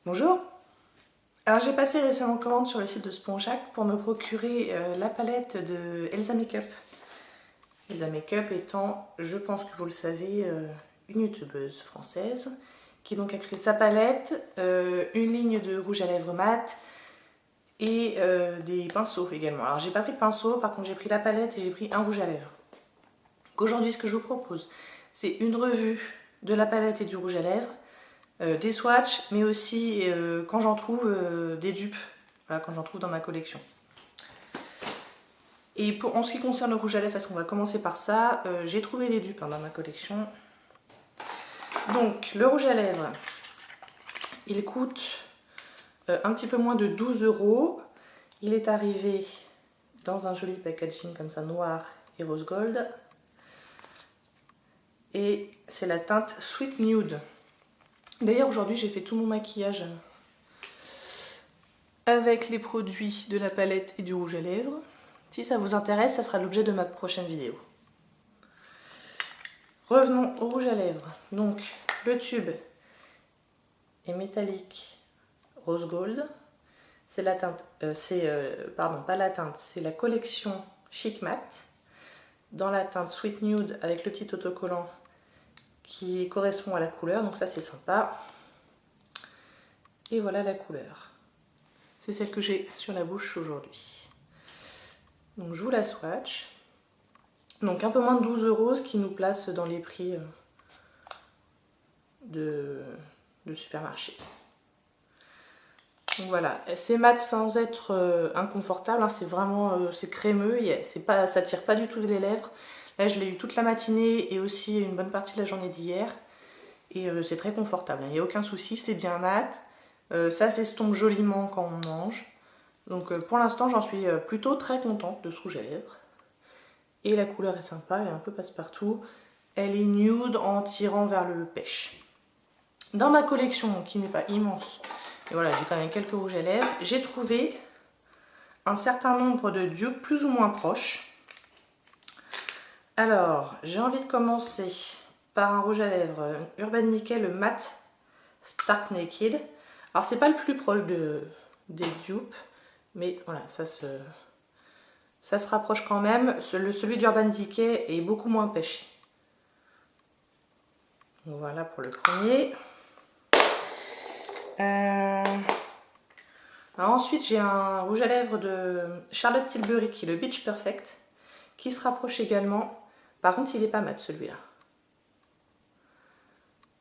Bonjour. Alors j'ai passé récemment commande sur le site de Spongeac pour me procurer la palette de Elsa Makeup. Elsa Makeup étant, je pense que vous le savez, une youtubeuse française qui donc a créé sa palette, une ligne de rouge à lèvres mat et des pinceaux également. Alors j'ai pas pris de pinceau, par contre j'ai pris la palette et j'ai pris un rouge à lèvres. Donc aujourd'hui ce que je vous propose, c'est une revue de la palette et du rouge à lèvres, des swatchs, mais aussi quand j'en trouve des dupes, voilà, quand j'en trouve dans ma collection. Et en ce qui concerne le rouge à lèvres, parce qu'on va commencer par ça, j'ai trouvé des dupes dans ma collection. Donc le rouge à lèvres, il coûte un petit peu moins de 12 €. Il est arrivé dans un joli packaging comme ça, noir et rose gold. Et c'est la teinte Sweet Nude. D'ailleurs aujourd'hui j'ai fait tout mon maquillage avec les produits de la palette et du rouge à lèvres. Si ça vous intéresse, ça sera l'objet de ma prochaine vidéo. Revenons au rouge à lèvres. Donc le tube est métallique rose gold. C'est la teinte, pas la teinte, c'est la collection Chic Matte dans la teinte Sweet Nude avec le petit autocollant qui correspond à la couleur. Donc ça c'est sympa. Et voilà la couleur. C'est celle que j'ai sur la bouche aujourd'hui. Donc je vous la swatch. Donc un peu moins de 12 €, ce qui nous place dans les prix de supermarché. Donc voilà, c'est mat sans être inconfortable, hein, c'est vraiment c'est crémeux, ça tire pas du tout les lèvres. Là je l'ai eu toute la matinée et aussi une bonne partie de la journée d'hier. Et c'est très confortable, il n'y a aucun souci, c'est bien mat. Ça s'estompe joliment quand on mange. Donc pour l'instant j'en suis plutôt très contente de ce rouge à lèvres. Et la couleur est sympa, elle est un peu passe-partout. Elle est nude en tirant vers le pêche. Dans ma collection, qui n'est pas immense, et voilà, j'ai quand même quelques rouges à lèvres, j'ai trouvé un certain nombre de dupes plus ou moins proches. Alors, j'ai envie de commencer par un rouge à lèvres Urban Decay, le Matte Stark Naked. Alors, c'est pas le plus proche des dupes, mais voilà, ça se rapproche quand même. Celui d'Urban Decay est beaucoup moins pêché. Donc voilà pour le premier. Alors ensuite j'ai un rouge à lèvres de Charlotte Tilbury qui est le Beach Perfect, qui se rapproche également. Par contre il n'est pas mat celui-là.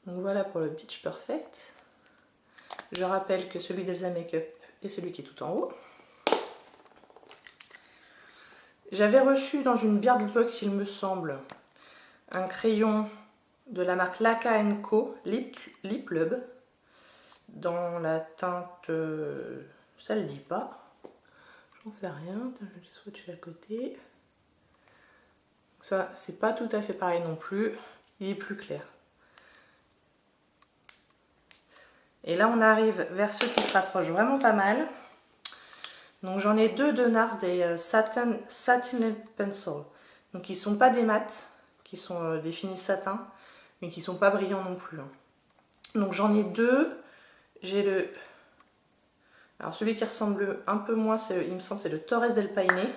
Donc voilà pour le Beach Perfect. Je rappelle que celui d'Elsa Makeup est celui qui est tout en haut. J'avais reçu dans une Beard Box, il me semble, un crayon de la marque Laka & Co Lip Lube dans la teinte, ça le dit pas, j'en sais rien, je vais swatcher à côté. Ça c'est pas tout à fait pareil non plus, il est plus clair. Et là on arrive vers ceux qui se rapprochent vraiment pas mal. Donc j'en ai deux de NARS, des Satin Pencil. Donc ils sont pas des mats, qui sont des finis satin, mais qui sont pas brillants non plus. Donc j'en ai deux. J'ai alors celui qui ressemble un peu moins, il me semble, c'est le Torres del Paine.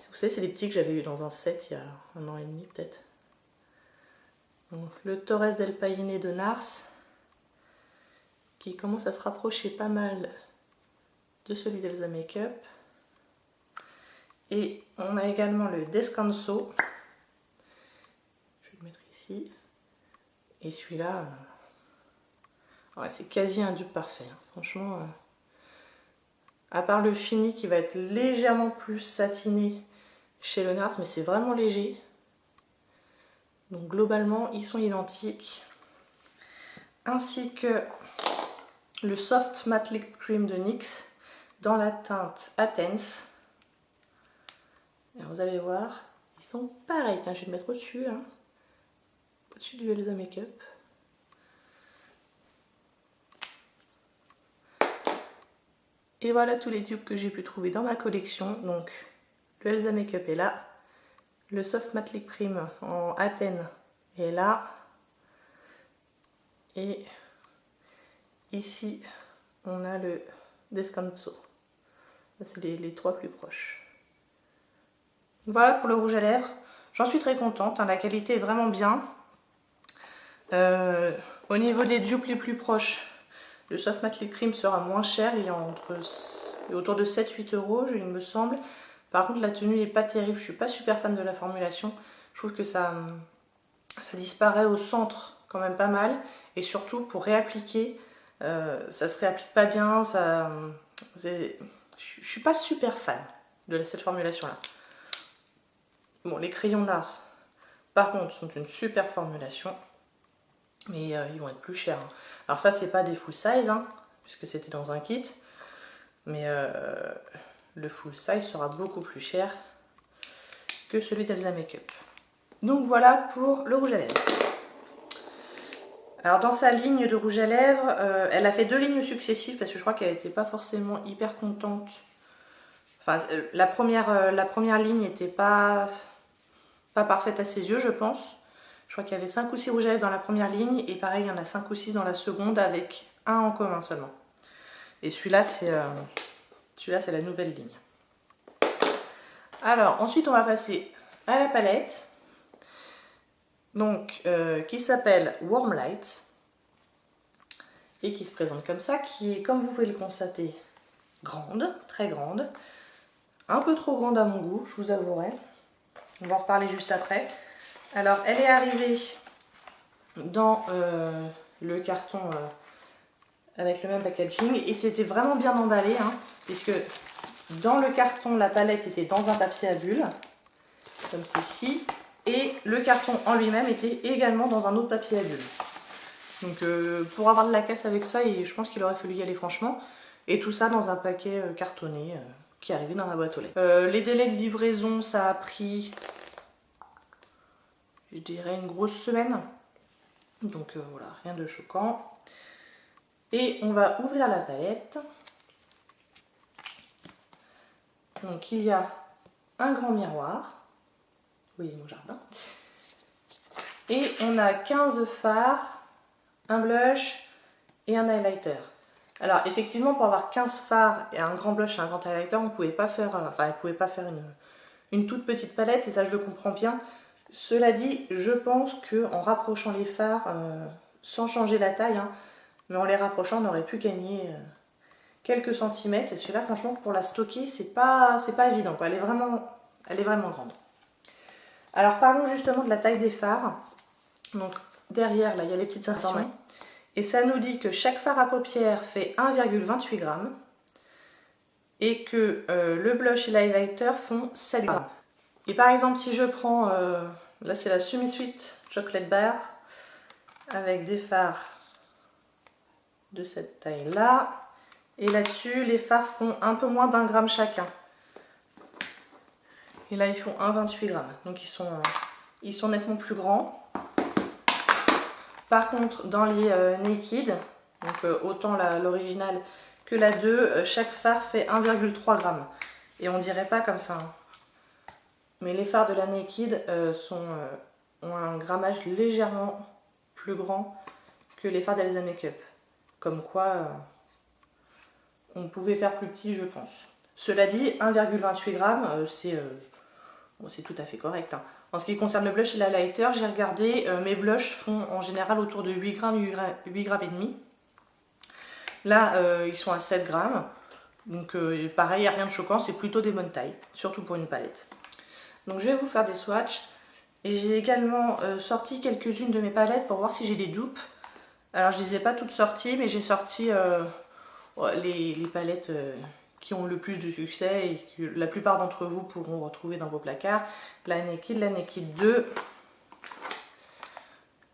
Vous savez, c'est des petits que j'avais eu dans un set il y a 1 an et demi peut-être. Donc le Torres del Paine de NARS, qui commence à se rapprocher pas mal de celui d'Elsa Makeup. Et on a également le Descanso. Je vais le mettre ici. Et celui-là, ouais, c'est quasi un dupe parfait. Hein. Franchement, à part le fini qui va être légèrement plus satiné chez le NARS, mais c'est vraiment léger. Donc globalement, ils sont identiques. Ainsi que le Soft Matte Lip Cream de NYX dans la teinte Athens. Alors vous allez voir, ils sont pareils. Je vais le mettre au-dessus, hein, au-dessus du Elsa Makeup. Et voilà tous les dupes que j'ai pu trouver dans ma collection. Donc le Elsa Makeup est là, le Soft Matte Lip Cream en Athènes est là, et ici on a le Descanso. C'est les trois plus proches. Voilà pour le rouge à lèvres. J'en suis très contente, hein, la qualité est vraiment bien. Au niveau des dupes les plus proches, le Soft Matte Lip Cream sera moins cher, il est autour de 7-8 €, il me semble. Par contre la tenue est pas terrible, je suis pas super fan de la formulation. Je trouve que ça disparaît au centre quand même pas mal. Et surtout pour réappliquer, ça se réapplique pas bien. Je suis pas super fan de cette formulation là. Bon, les crayons NARS par contre sont une super formulation. Mais ils vont être plus chers. Hein. Alors ça c'est pas des full size, hein, puisque c'était dans un kit. Mais le full size sera beaucoup plus cher que celui d'Elsa Makeup. Donc voilà pour le rouge à lèvres. Alors dans sa ligne de rouge à lèvres, elle a fait 2 lignes successives parce que je crois qu'elle n'était pas forcément hyper contente. Enfin, la première ligne n'était pas parfaite à ses yeux, je pense. Je crois qu'il y avait 5 ou 6 rouges à lèvres dans la première ligne et pareil, il y en a 5 ou 6 dans la seconde avec un en commun seulement. Et celui-là, c'est la nouvelle ligne. Alors, ensuite, on va passer à la palette. Donc, qui s'appelle Warm Lights et qui se présente comme ça, qui est, comme vous pouvez le constater, grande, très grande. Un peu trop grande à mon goût, je vous avouerai. On va en reparler juste après. Alors, elle est arrivée dans le carton avec le même packaging et c'était vraiment bien emballé, hein, puisque dans le carton, la palette était dans un papier à bulles, comme ceci, et le carton en lui-même était également dans un autre papier à bulles. Donc pour avoir de la casse avec ça, je pense qu'il aurait fallu y aller franchement. Et tout ça dans un paquet cartonné qui est arrivé dans ma boîte aux lettres. Les délais de livraison, ça a pris, je dirais, une grosse semaine. Donc voilà, rien de choquant. Et on va ouvrir la palette. Donc il y a un grand miroir. Oui, mon jardin. Et on a 15 fards, un blush et un highlighter. Alors effectivement, pour avoir 15 fards et un grand blush et un grand highlighter, on pouvait pas faire, elle pouvait pas faire une toute petite palette, et ça je le comprends bien. Cela dit, je pense qu'en rapprochant les fards, sans changer la taille, hein, mais en les rapprochant, on aurait pu gagner quelques centimètres. Et celui-là, franchement, pour la stocker, c'est pas évident, quoi. Elle est vraiment grande. Alors parlons justement de la taille des fards. Donc derrière, là, il y a les petites informations. Et ça nous dit que chaque fard à paupières fait 1,28 g et que le blush et l'highlighter font 7 g. Et par exemple, si je prends, là c'est la Semi Sweet Chocolate Bar avec des fards de cette taille-là. Et là-dessus, les fards font un peu moins d'1 gramme chacun. Et là, ils font 1,28 g. Donc ils sont nettement plus grands. Par contre, dans les Naked, donc autant l'original que la 2, chaque fard fait 1,3 g. Et on dirait pas comme ça. Hein. Mais les fards de la Naked ont un grammage légèrement plus grand que les fards d'Elsa Makeup. Comme quoi, on pouvait faire plus petit, je pense. Cela dit, 1,28 g, c'est tout à fait correct. Hein. En ce qui concerne le blush et l'highlighter, j'ai regardé, mes blushs font en général autour de 8 g et demi. Là, ils sont à 7 g. Donc pareil, il n'y a rien de choquant, c'est plutôt des bonnes tailles, surtout pour une palette. Donc je vais vous faire des swatchs. Et j'ai également sorti quelques-unes de mes palettes pour voir si j'ai des dupes. Alors je ne les ai pas toutes sorties, mais j'ai sorti les palettes qui ont le plus de succès et que la plupart d'entre vous pourront retrouver dans vos placards. La Naked 2,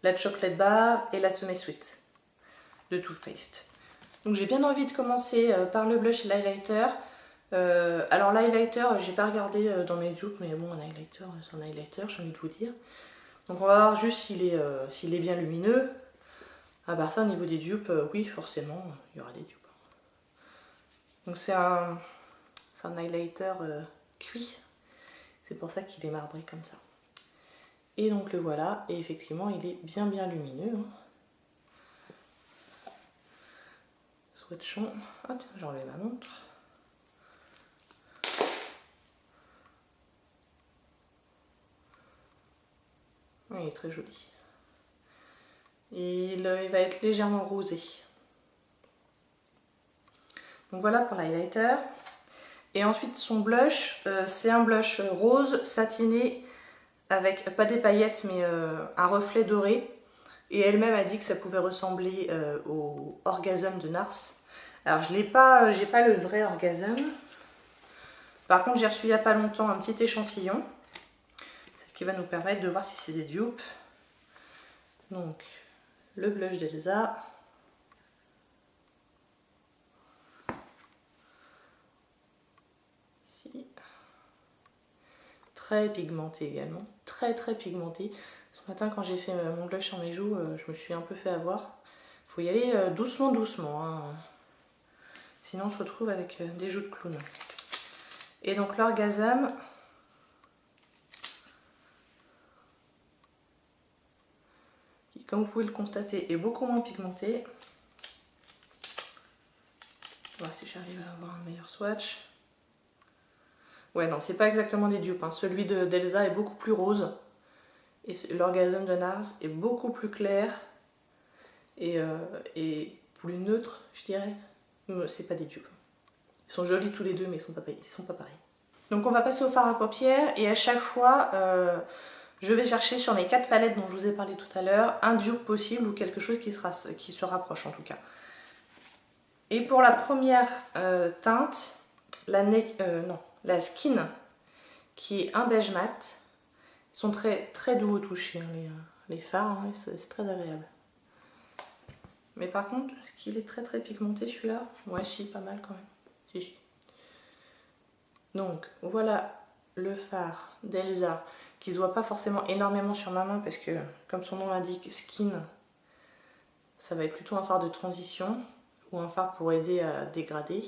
la Chocolate Bar et la Semi Sweet de Too Faced. Donc j'ai bien envie de commencer par le blush et l'highlighter. Alors l'highlighter, j'ai pas regardé dans mes dupes, mais bon, un highlighter, c'est un highlighter, j'ai envie de vous dire. Donc on va voir juste s'il est bien lumineux. À part ça, au niveau des dupes, oui, forcément, il y aura des dupes. Donc c'est un highlighter cuit, c'est pour ça qu'il est marbré comme ça. Et donc le voilà, et effectivement, il est bien lumineux. Hein. swatchons. Ah tiens, j'ai enlevé ma montre. Oui, il est très joli. Il va être légèrement rosé. Donc voilà pour l'highlighter. Et ensuite son blush, c'est un blush rose satiné avec, pas des paillettes, mais un reflet doré. Et elle-même a dit que ça pouvait ressembler au Orgasm de Nars. Alors je n'ai pas, j'ai pas le vrai Orgasm. Par contre j'ai reçu il n'y a pas longtemps un petit échantillon. Ce qui va nous permettre de voir si c'est des dupes. Donc le blush d'Elsa. Ici. Très pigmenté également. Très pigmenté. Ce matin quand j'ai fait mon blush sur mes joues, je me suis un peu fait avoir. Il faut y aller doucement hein. Sinon on se retrouve avec des joues de clown. Et donc l'Orgasm, qui comme vous pouvez le constater est beaucoup moins pigmenté. On va voir si j'arrive à avoir un meilleur swatch. Ouais non, c'est pas exactement des dupes, hein. Celui d'Elsa est beaucoup plus rose. Et l'Orgasm de Nars est beaucoup plus clair et plus neutre, je dirais. C'est pas des dupes. Ils sont jolis tous les deux, mais ils sont pas pareils. Donc on va passer au fard à paupières et à chaque fois, je vais chercher sur mes 4 palettes dont je vous ai parlé tout à l'heure, un dupe possible ou quelque chose qui se rapproche en tout cas. Et pour la première teinte, la Skin, qui est un beige mat, ils sont très doux au toucher, hein, les fards, hein, c'est très agréable. Mais par contre, est-ce qu'il est très pigmenté celui-là? Ouais, si, pas mal quand même. Si. Donc voilà le fard d'Elsa, qui ne se voit pas forcément énormément sur ma main parce que, comme son nom l'indique, Skin, ça va être plutôt un fard de transition ou un fard pour aider à dégrader.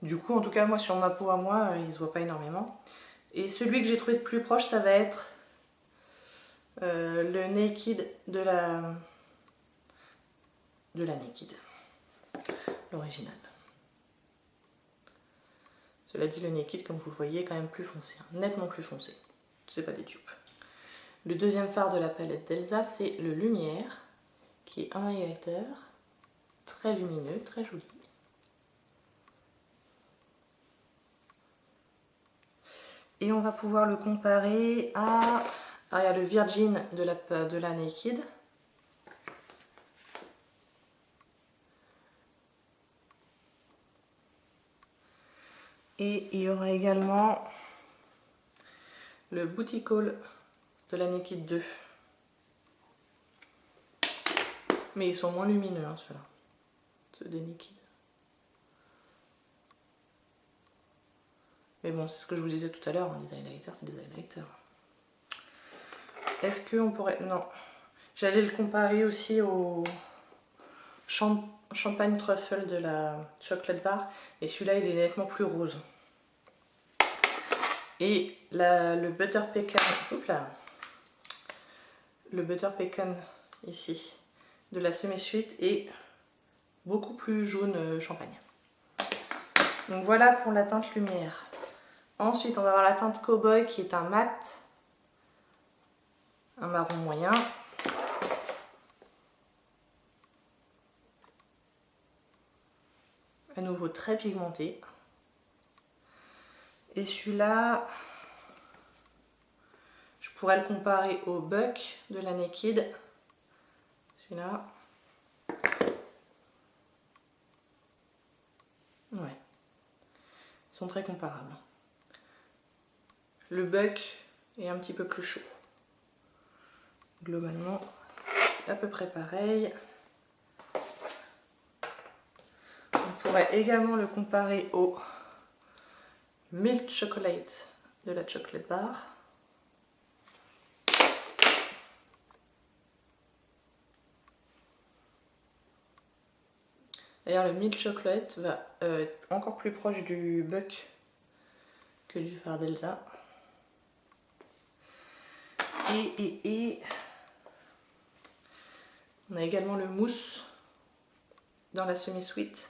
Du coup, en tout cas, moi, sur ma peau à moi, il ne se voit pas énormément. Et celui que j'ai trouvé de plus proche, ça va être le Naked de la Naked, l'original. Cela dit, le Naked, comme vous voyez, est quand même plus foncé, hein, nettement plus foncé. C'est pas des dupes. Le deuxième fard de la palette d'Elsa, c'est le Lumière, qui est un highlighter très lumineux, très joli. Et on va pouvoir le comparer à... Ah, il y a le Virgin de la Naked. Et il y aura également le Booty Call de la Naked 2. Mais ils sont moins lumineux, hein, ceux-là. Ceux des Naked. Mais bon, c'est ce que je vous disais tout à l'heure, hein, les highlighters, c'est des highlighters. Est-ce qu'on pourrait... Non. J'allais le comparer aussi au Champagne Truffle de la Chocolate Bar. Et celui-là, il est nettement plus rose. Et le Butter Pecan... Oups là. Le Butter Pecan, ici, de la Semi-Sweet est beaucoup plus jaune champagne. Donc voilà pour la teinte lumière. Ensuite, on va avoir la teinte Cowboy qui est un mat, un marron moyen. À nouveau très pigmenté. Et celui-là, je pourrais le comparer au Buck de la Naked. Celui-là. Ouais. Ils sont très comparables. Le Buck est un petit peu plus chaud. Globalement, c'est à peu près pareil. On pourrait également le comparer au Milk Chocolate de la Chocolate Bar. D'ailleurs, le Milk Chocolate va être encore plus proche du Buck que du fard d'Elsa. Et on a également le Mousse dans la semi-sweet.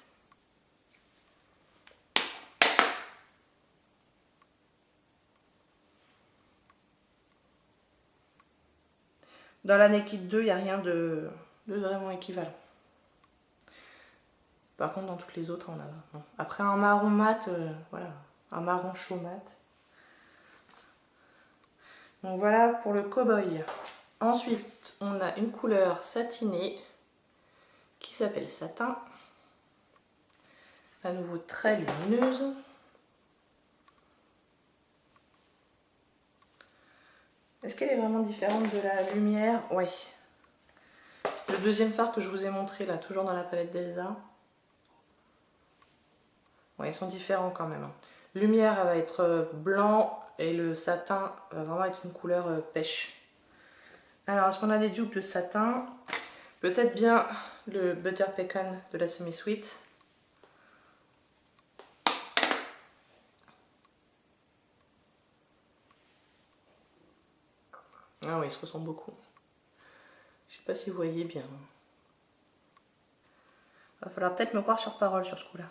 Dans la Naked 2, il n'y a rien de vraiment équivalent. Par contre, dans toutes les autres, on a... Non. Après, un marron mat, voilà, un marron chaud mat. Donc voilà pour le cow-boy. Ensuite, on a une couleur satinée qui s'appelle Satin. À nouveau très lumineuse. Est-ce qu'elle est vraiment différente de la lumière? Oui. Le deuxième fard que je vous ai montré là, toujours dans la palette d'Elsa. Ouais, ils sont différents quand même. Lumière, elle va être blanc et le satin va vraiment être une couleur pêche. Alors, est-ce qu'on a des dupes de satin? Peut-être bien le Butter Pecan de la semi-sweet. Ah oui, ils se ressemblent beaucoup. Je sais pas si vous voyez bien. Va falloir peut-être me croire sur parole sur ce coup-là.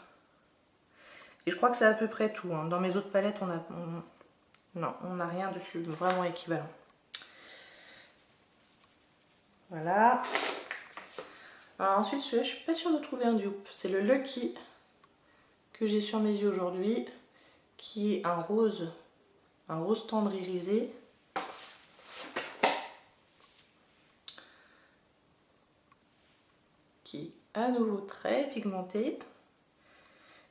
Et je crois que c'est à peu près tout. Hein. Dans mes autres palettes, on n'a rien dessus vraiment équivalent. Voilà. Alors ensuite, celui-là, je suis pas sûre de trouver un dupe. C'est le Lucky que j'ai sur mes yeux aujourd'hui, qui est un rose tendre irisé. Qui est à nouveau très pigmenté.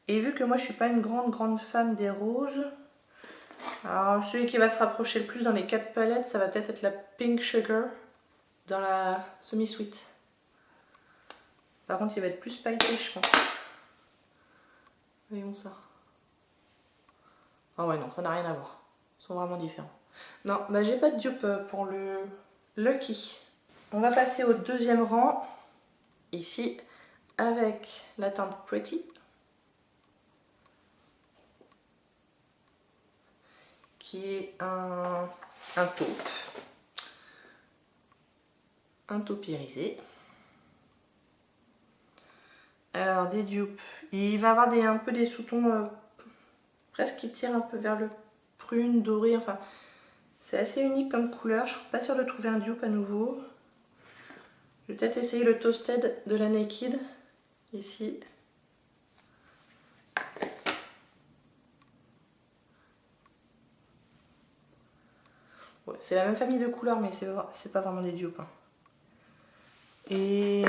Et vu que moi je suis pas une grande fan des roses, alors celui qui va se rapprocher le plus dans les 4 palettes, ça va peut-être être la Pink Sugar dans la semi-sweet. Par contre il va être plus pailleté je pense. Voyons ça. Ah ouais non, ça n'a rien à voir. Ils sont vraiment différents. Non, bah j'ai pas de dupe pour le Lucky. On va passer au deuxième rang. Ici, avec la teinte Pretty. Qui est un taupe. Un taupe irisé. Alors, des dupes. Il va avoir un peu des sous-tons presque qui tirent un peu vers le prune, doré. Enfin, c'est assez unique comme couleur. Je suis pas sûre de trouver un dupe à nouveau. Je vais peut-être essayer le Toasted de la Naked. Ici. Ouais, c'est la même famille de couleurs, mais c'est pas vraiment des dupes. Hein. Et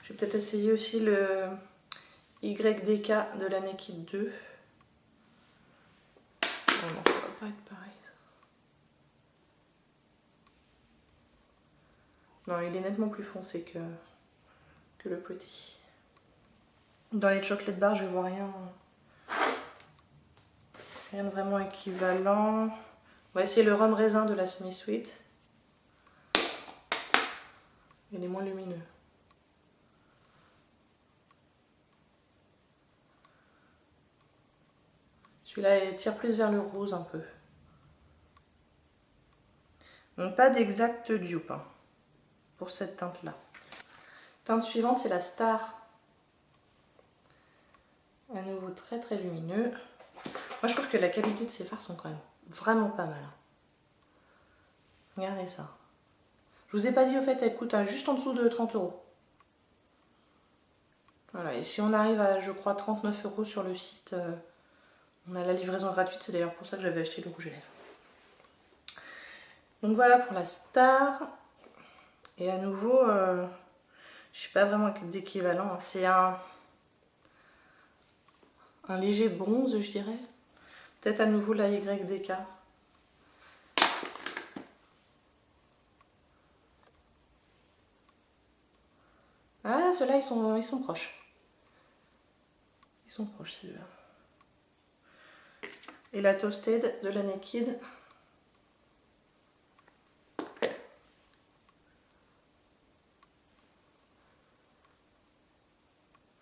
je vais peut-être essayer aussi le YDK de la Naked 2. Oh non, ça va pas être pareil ça. Non, il est nettement plus foncé que le Pretty. Dans les chocolate bars, je vois rien de vraiment équivalent. On va essayer le rhum raisin de la semi-sweet. Il est moins lumineux. Celui-là tire plus vers le rose un peu. Donc pas d'exact dupe hein, pour cette teinte-là. Teinte suivante, c'est la Star. À nouveau très très lumineux. Moi je trouve que la qualité de ces fards sont quand même vraiment pas mal. Regardez ça. Je vous ai pas dit au fait, elle coûte juste en dessous de 30 €. Voilà, et si on arrive à, je crois, 39 € sur le site, on a la livraison gratuite. C'est d'ailleurs pour ça que j'avais acheté le rouge à lèvres. Donc voilà pour la Star. Et à nouveau, je sais pas vraiment d'équivalent. Hein. C'est un léger bronze, je dirais. Peut-être à nouveau la YDK. Ah, ceux-là, ils sont proches. Ils sont proches, ceux-là. Et la Toasted de la Naked.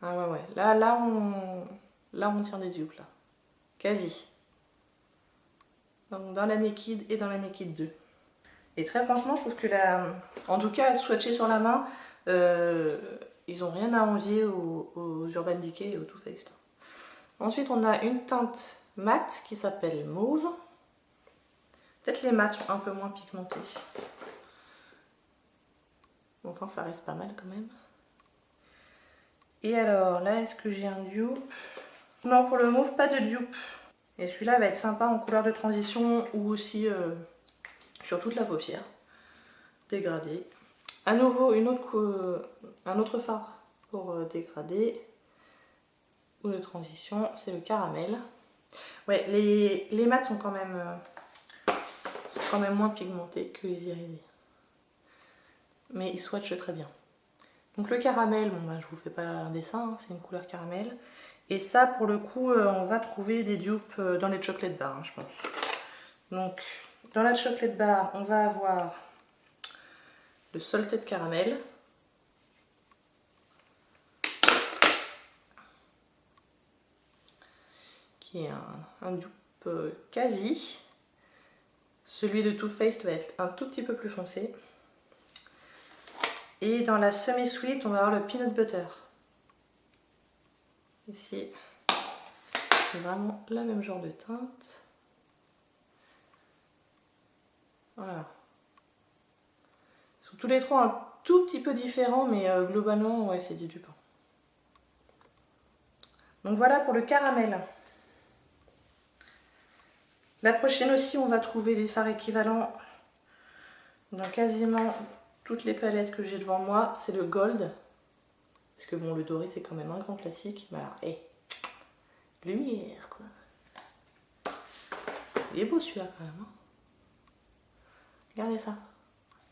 Ah ouais, ouais. Là, on tient des dupes, là. Quasi. Donc dans la Naked et dans la Naked 2. Et très franchement, je trouve que en tout cas, swatcher sur la main, ils n'ont rien à envier aux Urban Decay et aux Too Faced. Ensuite, on a une teinte mate qui s'appelle Mauve. Peut-être les mates sont un peu moins pigmentés. Bon, enfin, ça reste pas mal quand même. Et alors, là, est-ce que j'ai un dupe? Non, pour le mauve, pas de dupe. Et celui-là va être sympa en couleur de transition ou aussi sur toute la paupière. Dégradé. À nouveau, un autre fard pour dégradé ou de transition, c'est le caramel. Ouais, les mats sont quand même moins pigmentés que les irisés. Mais ils swatchent très bien. Donc le caramel, bon ben, je vous fais pas un dessin, hein, c'est une couleur caramel. Et ça, pour le coup, on va trouver des dupes dans les chocolate bars, hein, je pense. Donc, dans la chocolate bar, on va avoir le salted caramel. Qui est un dupe quasi. Celui de Too Faced va être un tout petit peu plus foncé. Et dans la semi-sweet, on va avoir le peanut butter. Ici, c'est vraiment le même genre de teinte. Voilà. Ils sont tous les trois un tout petit peu différents, mais globalement, ouais, c'est du pain. Donc voilà pour le caramel. La prochaine aussi, on va trouver des fards équivalents dans quasiment toutes les palettes que j'ai devant moi. C'est le gold. Parce que bon, le doré, c'est quand même un grand classique. Mais alors, hé, lumière, quoi. Il est beau celui-là, quand même. Hein. Regardez ça.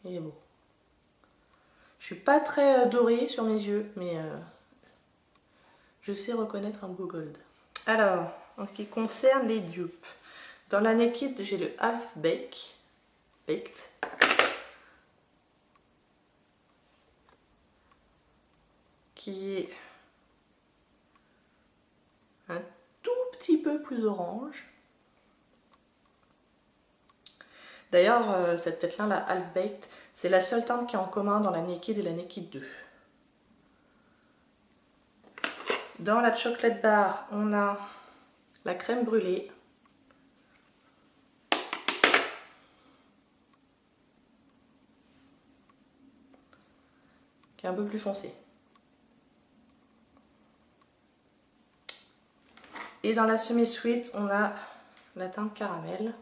Il est beau. Je suis pas très dorée sur mes yeux, mais je sais reconnaître un beau gold. Alors, en ce qui concerne les dupes, dans la Naked, j'ai le Half Baked. Qui est un tout petit peu plus orange. D'ailleurs, cette tête-là, la Half Baked, c'est la seule teinte qui est en commun dans la Naked et la Naked 2. Dans la chocolate bar, on a la crème brûlée. Qui est un peu plus foncée. Et dans la semi-sweet, on a la teinte caramel.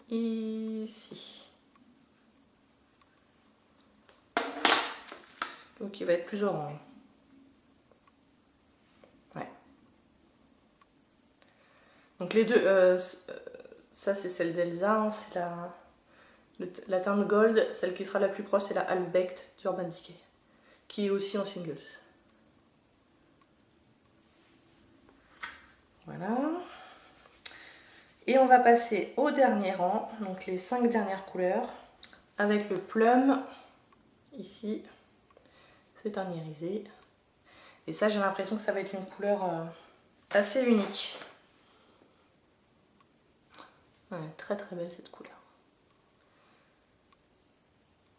Ici. Donc il va être plus orange. Ouais. Donc les deux, ça c'est celle d'Elsa, hein, c'est la teinte gold, celle qui sera la plus proche c'est la Half Baked d'Urban Decay, qui est aussi en singles. Voilà. Et on va passer au dernier rang, donc les 5 dernières couleurs, avec le plum, ici, c'est un irisé. Et ça, j'ai l'impression que ça va être une couleur assez unique. Ouais, très très belle cette couleur.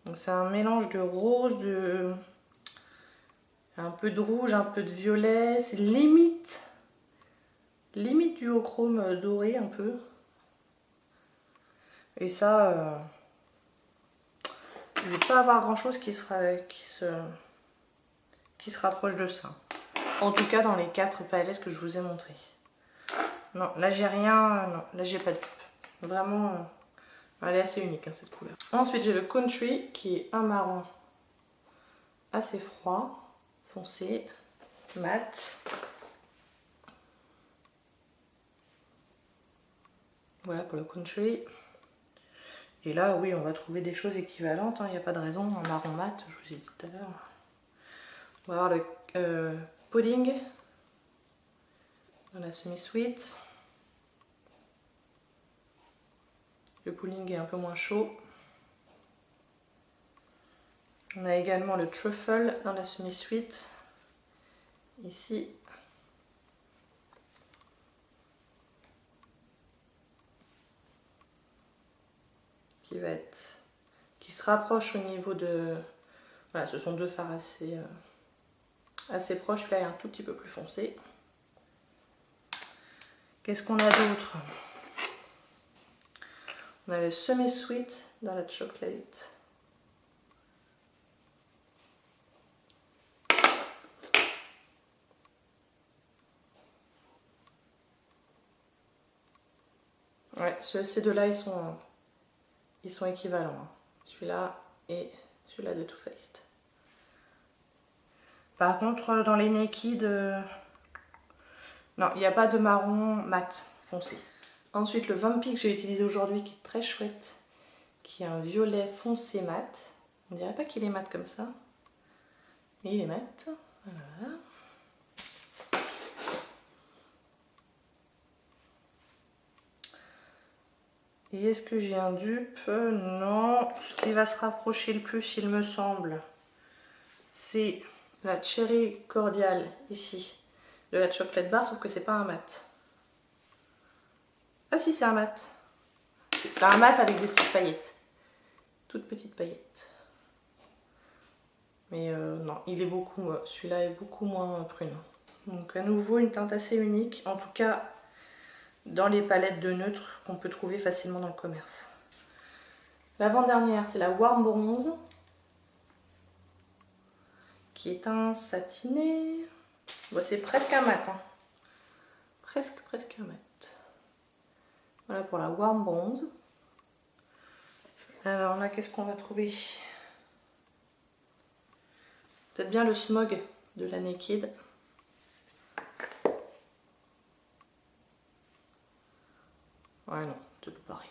Donc c'est un mélange de rose, un peu de rouge, un peu de violet, c'est limite du ochrome doré un peu. Et ça, je vais pas avoir grand chose qui se rapproche de ça. En tout cas dans les 4 palettes que je vous ai montrées. Non, là j'ai rien, non, là j'ai pas de dupe. Vraiment, elle est assez unique hein, cette couleur. Ensuite j'ai le Country qui est un marron assez froid, foncé, mat. Voilà pour le Country. Et là, oui, on va trouver des choses équivalentes, il n'y a pas de raison. Un marron mat, je vous ai dit tout à l'heure. On va avoir le pudding dans la semi-sweet. Le pudding est un peu moins chaud. On a également le truffle dans la semi-sweet. Ici. Qui se rapproche au niveau de Voilà, ce sont deux fards assez proches. Là, il est un tout petit peu plus foncé. Qu'est-ce qu'on a d'autre? On a le semi-sweet dans la chocolate. Ouais, ces deux-là, ils sont équivalents. Hein. Celui-là et celui-là de Too Faced. Par contre, dans les Naked, non, il n'y a pas de marron mat foncé. Ensuite, le Vampy que j'ai utilisé aujourd'hui, qui est très chouette, qui est un violet foncé mat. On dirait pas qu'il est mat comme ça, mais il est mat. Voilà. Et est-ce que j'ai un dupe? Non. Ce qui va se rapprocher le plus, il me semble, c'est la Cherry Cordial ici, de la Chocolate Bar, sauf que c'est pas un mat. Ah si, c'est un mat. C'est un mat avec des petites paillettes. Toutes petites paillettes. Mais non, il est beaucoup, celui-là est beaucoup moins prune. Donc à nouveau une teinte assez unique, en tout cas dans les palettes de neutres qu'on peut trouver facilement dans le commerce. L'avant-dernière, c'est la Warm Bronze, qui est un satiné. Bon, c'est presque un mat, hein. Presque un mat. Voilà pour la Warm Bronze. Alors là, qu'est-ce qu'on va trouver? Peut-être bien le Smog de la Naked. Ouais, non, c'est tout pareil.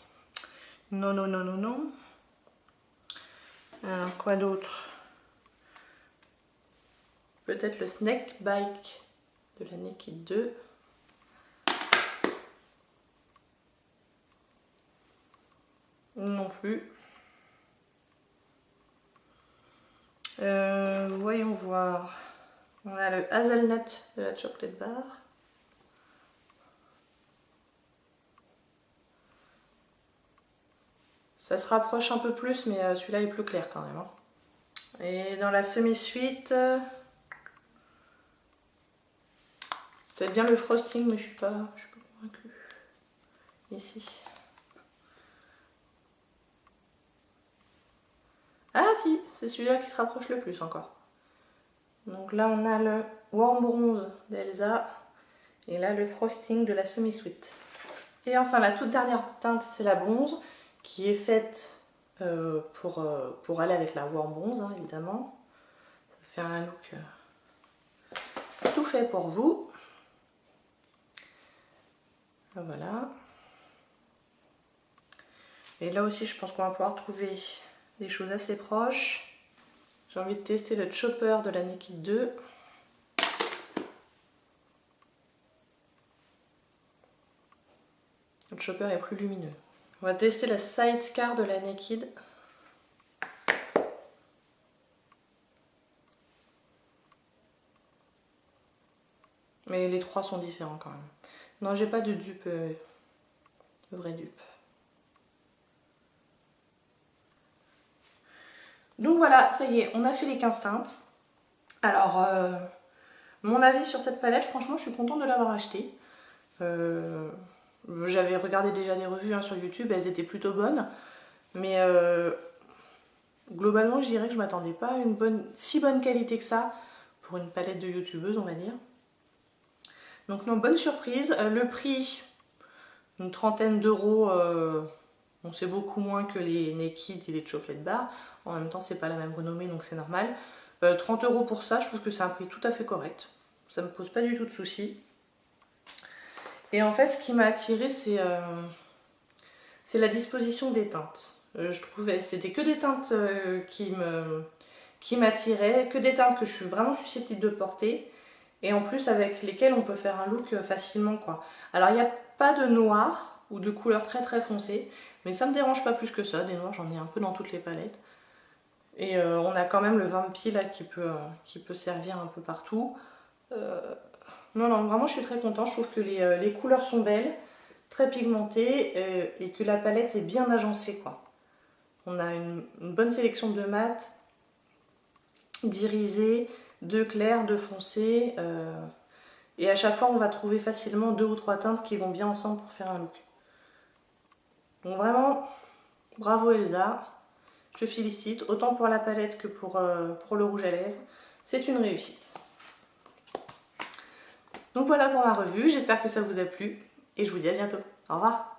Non, non, non, non, non. Alors, quoi d'autre? Peut-être le Snake Bike de la Naked 2. Non plus. Voyons voir. On a le Hazelnut de la Chocolate Bar. Ça se rapproche un peu plus, mais celui-là est plus clair quand même. Hein. Et dans la semi-suite, peut-être bien le frosting, mais je suis pas convaincue. Ici. Ah si, c'est celui-là qui se rapproche le plus encore. Donc là on a le Warm Bronze d'Elsa et là le frosting de la semi-sweet. Et enfin la toute dernière teinte, c'est la bronze qui est faite pour aller avec la Warm Bronze, hein, évidemment. Ça fait un look tout fait pour vous. Voilà. Et là aussi je pense qu'on va pouvoir trouver des choses assez proches. J'ai envie de tester le Chopper de la Naked 2. Le Chopper est plus lumineux. On va tester la Sidecar de la Naked. Mais les trois sont différents quand même. Non, j'ai pas de dupe, de vraie dupe. Donc voilà, ça y est, on a fait les 15 teintes. Alors, mon avis sur cette palette, franchement, je suis contente de l'avoir achetée. J'avais regardé déjà des revues hein, sur YouTube, elles étaient plutôt bonnes. Mais globalement, je dirais que je m'attendais pas à une si bonne qualité que ça pour une palette de youtubeuse, on va dire. Donc non, bonne surprise. Le prix, une trentaine d'euros. Bon, c'est beaucoup moins que les Naked et les Chocolate Bar. En même temps, c'est pas la même renommée, donc c'est normal. 30 euros pour ça, je trouve que c'est un prix tout à fait correct. Ça me pose pas du tout de soucis. Et en fait, ce qui m'a attirée, c'est la disposition des teintes. Je trouvais c'était que des teintes qui m'attiraient, que des teintes que je suis vraiment susceptible de porter. Et en plus, avec lesquelles on peut faire un look facilement, quoi. Alors, il n'y a pas de noir ou de couleur très très foncée, mais ça me dérange pas plus que ça. Des noirs, j'en ai un peu dans toutes les palettes. Et on a quand même le Vampy là qui peut servir un peu partout. Non, non, vraiment je suis très contente. Je trouve que les couleurs sont belles, très pigmentées et que la palette est bien agencée, quoi. On a une bonne sélection de mat. d'irisé, de clair, de foncé. Et à chaque fois, on va trouver facilement 2 ou 3 teintes qui vont bien ensemble pour faire un look. Donc vraiment, bravo Elsa, je te félicite, autant pour la palette que pour le rouge à lèvres. C'est une réussite. Donc voilà pour ma revue, j'espère que ça vous a plu et je vous dis à bientôt. Au revoir.